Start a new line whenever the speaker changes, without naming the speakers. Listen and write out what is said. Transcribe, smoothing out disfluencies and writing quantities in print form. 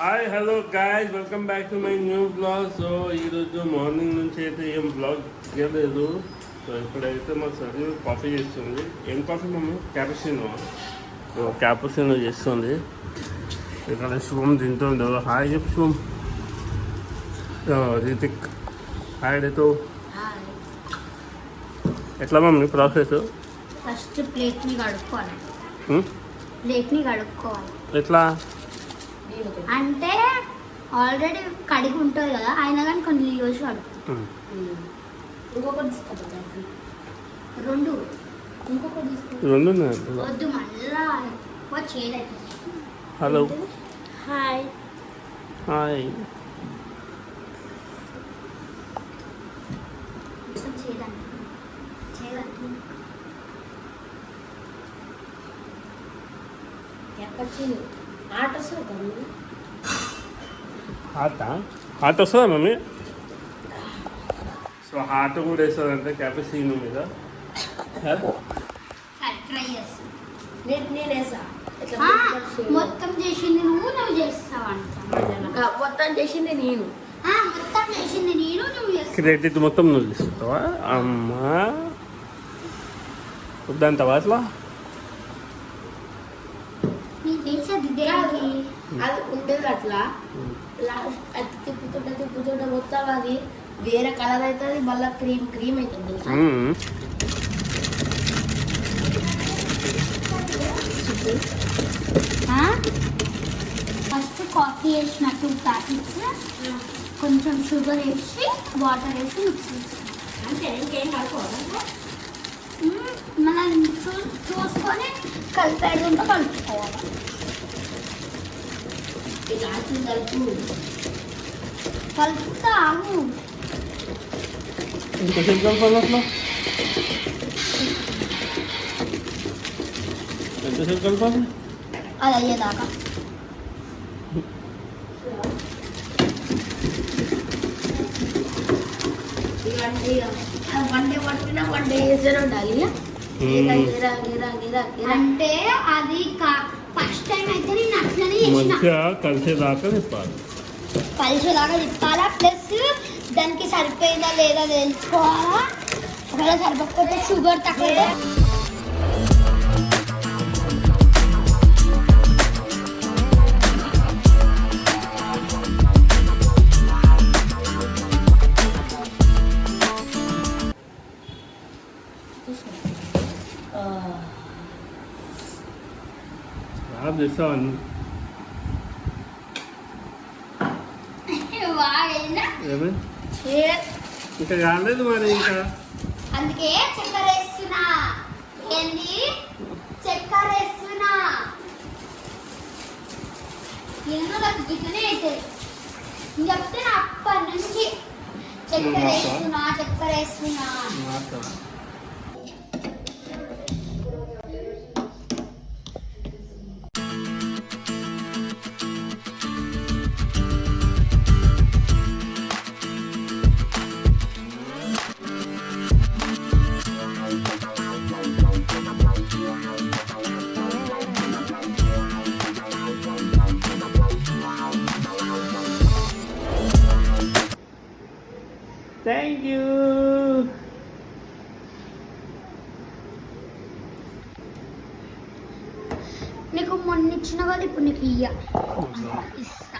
Hi hello guys welcome back to my new blog. So ఈరోజు morning నుంచి అయితే ఏం బ్లాగ్ చేయలేదు. సో ఇప్పుడైతే మా సరి కాఫీ చేస్తుంది. ఏం coffee mummy? Cappuccino. So cappuccino చేస్తుంది. ఇక్కడ శుభం తింటుండే. హాయ్ చెప్పు శుభం. రితిక్ హాయ్ రితు. ఎట్లా మమ్మీ ప్రాసెస్?
ఫస్ట్ ప్లేట్ని కడుక్కోవాలి. ప్లేట్ని కడుక్కోవాలి
ఎట్లా
అంటే ఆల్రెడీ కడిగి ఉంటుంది కదా, అయినా కానీ కొన్ని యూజ్ కడుక్కుంటాం. రెండు వద్దు మళ్ళా ఎక్కువ చేయలేదు.
Hello
hi
hi. హాట్ వస్తుందా మమ్మీ? సో హాట్ కూడా వేస్తుందంటే క్యాపుచినో మీద.
మొత్తం చేసింది నువ్వు చేస్తావంట.
మొత్తం చేసింది నేను
నువ్వు చేస్తావు.
క్రెడిట్ మొత్తం నువ్వు తీస్తావా? అమ్మా వద్దంటావా అట్లా?
అది ఉండదు అట్లా. లాస్ట్ అది తిప్పుతుంటే మొత్తం అది వేరే కలర్ అవుతుంది, మళ్ళీ క్రీమ్ అవుతుంది.
ఫస్ట్ కాఫీ వేసిన 2 ప్యాకెట్స్, కొంచెం షుగర్ వేసి వాటర్ వేసి మిక్స్ చేస్తాం.
అంటే ఇంకేం కలుపుకోవాలి.
మనం చూసుకొని కలిపేడుంటే కలుపుకోవాలి. కలుపుతా ఆగు.
ఎంతసేపు కలపాలి అట్లా? ఎంతసేపు కలపాలి?
అది అయ్యేదాకా.
వన్ డే పట్టినా 1 day వేస్తూనే ఉండాలి.
అంటే అది ఫస్ట్ టైం అయితే నేను అట్లనే
మంచిగా కలిసేదాకా తిప్పాలి.
కలిసేలాగా తిప్పాలా, ప్లస్ దానికి సరిపోయిందా లేదా తెలుసుకోవాలా. ఒకవేళ సరిపోకపోతే షుగర్ తక్కువ.
చేస్తావని ఏమి ఇంకా కాలేదు మరి. ఇంకా
అందుకే చక్కెర వేస్తున్నా. ఏంది చక్కెర వేస్తున్నా? ఏమో నాకు గిట్టనే అయితే చెప్తే నా అప్పటి నుంచి చక్కెర వేస్తున్నా.
Thank you.
నీకు మొన్న ఇచ్చిన వాళ్ళు ఇప్పుడు నీకు ఇస్తా.